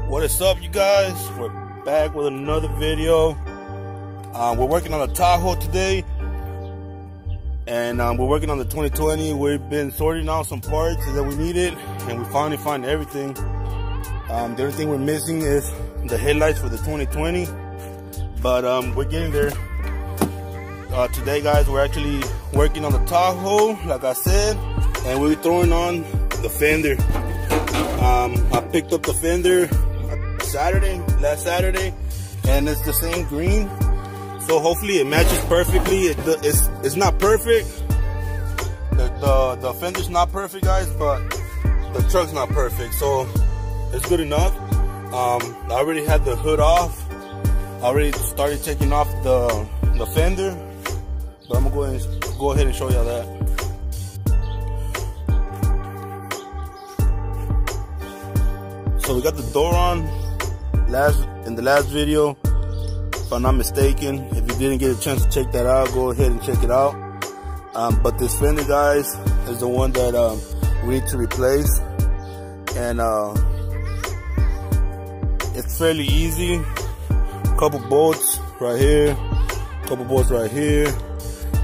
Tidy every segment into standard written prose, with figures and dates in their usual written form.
What is up, you guys? We're back with another video. We're working on a Tahoe today, and we're working on the 2020. We've been sorting out some parts that we needed, and we finally found everything. The only thing we're missing is the headlights for the 2020, but we're getting there. Today, guys, we're actually working on the Tahoe, like I said, and we're throwing on the Fender. I picked up the Fender last Saturday, and it's the same green, so hopefully it matches perfectly. It's not perfect. The Fender's not perfect, guys, but the truck's not perfect, so it's good enough. I already had the hood off. I already started taking off the Fender, but I'm gonna go ahead and show y'all that. So we got the door on in the last video, if I'm not mistaken. If you didn't get a chance to check that out, go ahead and check it out. But this Fender, guys, is the one that we need to replace, and it's fairly easy. Couple bolts right here, couple bolts right here.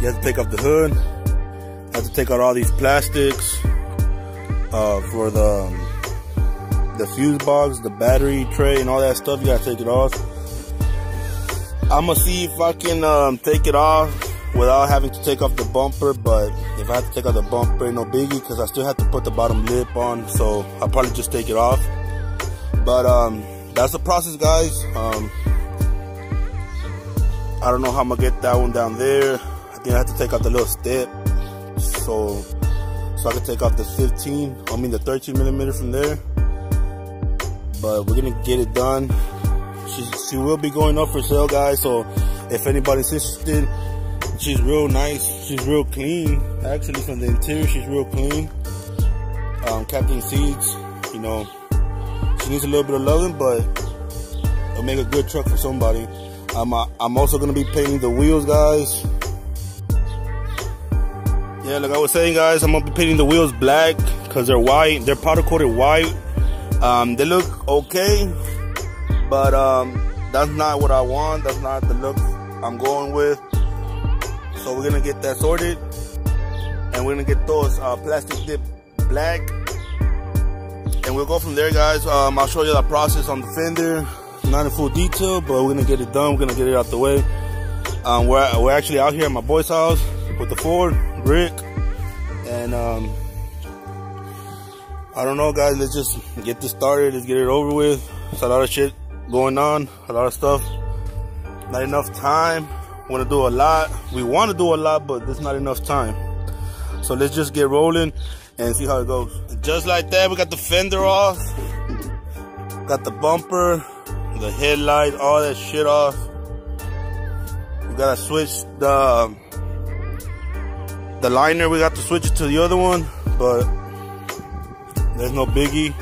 You have to take off the hood. You have to take out all these plastics for the fuse box, the battery tray, and all that stuff. You gotta take it off. I'm gonna see if I can take it off without having to take off the bumper, but if I have to take off the bumper, no biggie, because I still have to put the bottom lip on, so I'll probably just take it off. But that's the process, guys. I don't know how I'm gonna get that one down there. I think I have to take out the little step, so I can take off the 13 millimeter from there. But we're gonna get it done. She will be going up for sale, guys, so if anybody's interested, she's real nice, she's real clean. Actually, from the interior, she's real clean. Captain seats, you know, she needs a little bit of loving, but it'll make a good truck for somebody. I'm also gonna be painting the wheels, guys. Yeah, like I was saying, guys, I'm gonna be painting the wheels black because they're white. They're powder coated white. They look okay, but that's not what I want. That's not the look I'm going with. So we're gonna get that sorted, and we're gonna get those plastic dip black, and we'll go from there, guys. I'll show you the process on the Fender, not in full detail, but we're gonna get it done. We're gonna get it out the way. We're actually out here at my boy's house with the Ford, Rick, and I don't know, guys. Let's just get this started. Let's get it over with. There's a lot of shit going on, a lot of stuff. Not enough time. Want to do a lot. We want to do a lot, but there's not enough time. So let's just get rolling and see how it goes. Just like that, we got the Fender off. Got the bumper, the headlight, all that shit off. We gotta switch the liner. We got to switch it to the other one, but there's no biggie.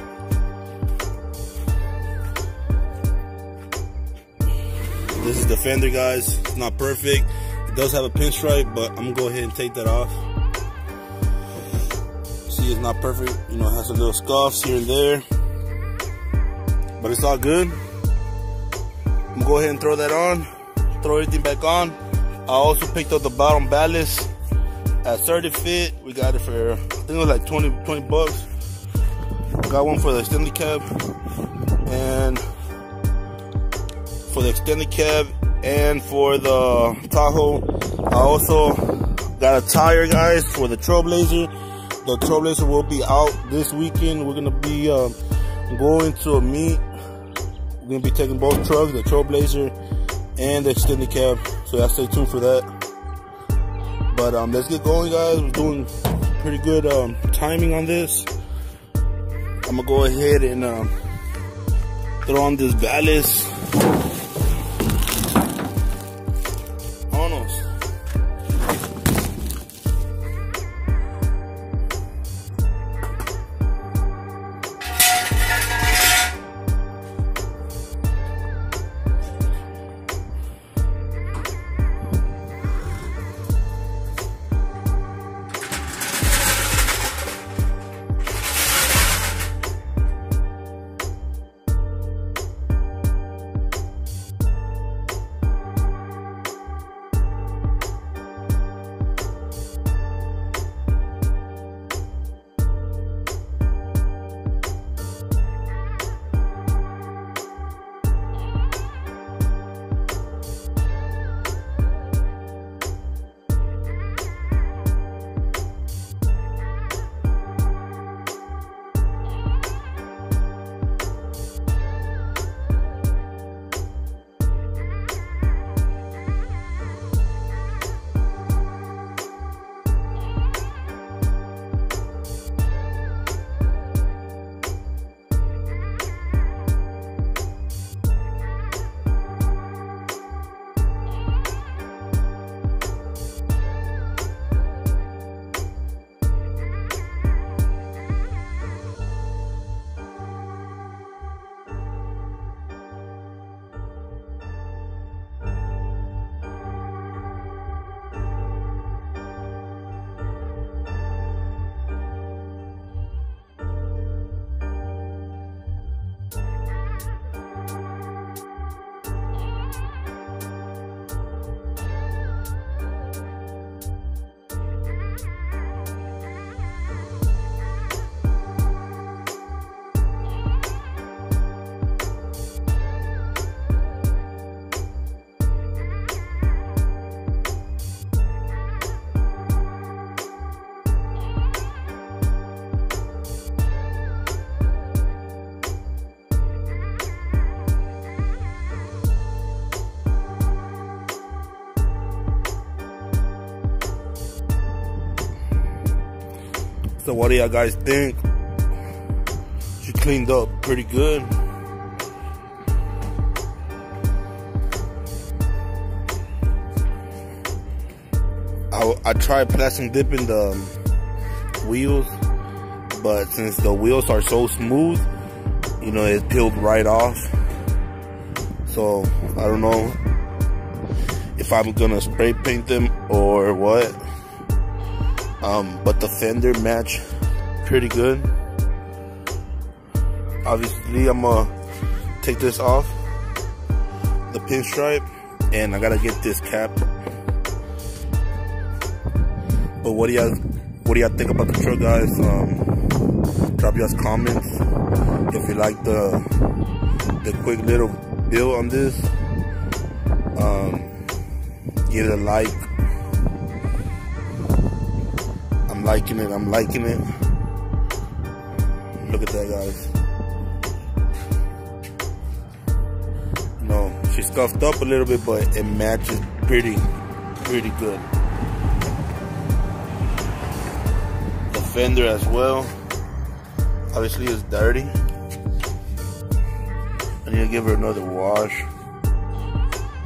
This is the Fender, guys. It's not perfect. It does have a pinstripe, but I'm gonna go ahead and take that off. See, it's not perfect. You know, it has a little scuffs here and there, but it's all good. I'm gonna go ahead and throw that on, throw everything back on. I also picked up the bottom ballast at Certi Fit. We got it for, I think it was like 20 bucks. Got one for the extended cab, and for the extended cab and for the Tahoe. I also got a tire, guys, for the Trailblazer. The Trailblazer will be out this weekend. We're gonna be going to a meet. We're gonna be taking both trucks, the Trailblazer and the extended cab, so y'all stay tuned for that. But let's get going, guys. We're doing pretty good timing on this. I'm gonna go ahead and throw on this ballast. Vámonos. So what do y'all guys think? She cleaned up pretty good. I tried plastic dipping the wheels, but since the wheels are so smooth, you know, it peeled right off. So I don't know if I'm gonna spray paint them or what. But the fender match pretty good. Obviously, I'm gonna take this off, the pinstripe, and I gotta get this cap. But what do y'all think about the truck, guys? Drop y'all's comments if you like the quick little build on this. Give it a like. I'm liking it. Look at that, guys. You know, she scuffed up a little bit, but it matches pretty good. The fender as well, obviously it's dirty. I need to give her another wash.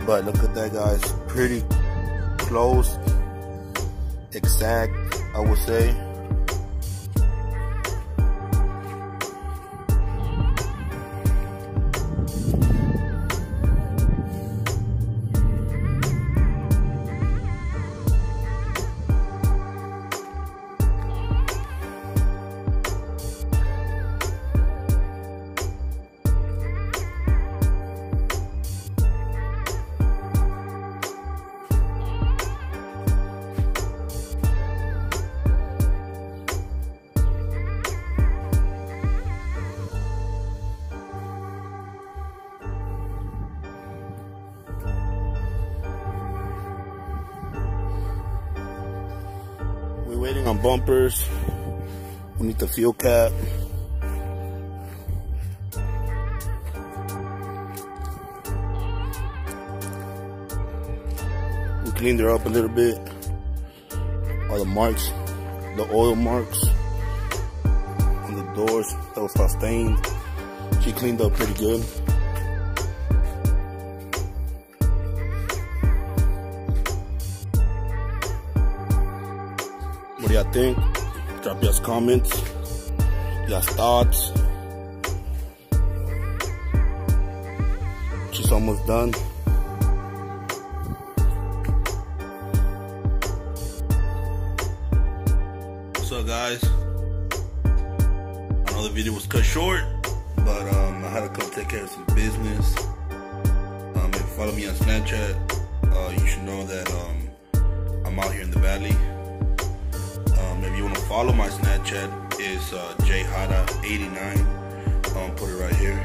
But look at that, guys. Pretty close, exact, I would say. We're waiting on bumpers. We need the fuel cap. We cleaned her up a little bit. All the marks, the oil marks on the doors that was all stained. She cleaned up pretty good. What do y'all think? Drop y'all's comments, y'all's thoughts. She's almost done. What's up, guys? I know the video was cut short, but I had to come take care of some business. If you follow me on Snapchat, you should know that I'm out here in the valley. If you want to follow my Snapchat, it's jhada89. I'm gonna put it right here.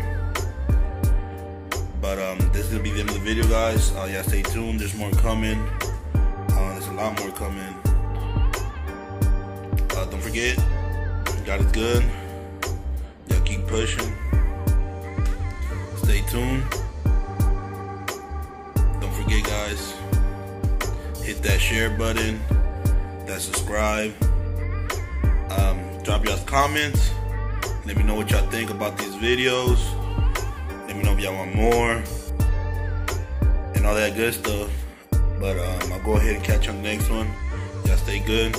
But this is gonna be the end of the video, guys. Yeah, stay tuned. There's more coming. There's a lot more coming. Don't forget, God is good. Y'all keep pushing. Stay tuned. Don't forget, guys, hit that share button, that subscribe. Drop y'all's comments. Let me know what y'all think about these videos. Let me know if y'all want more and all that good stuff. But I'll go ahead and catch you on the next one. Y'all stay good.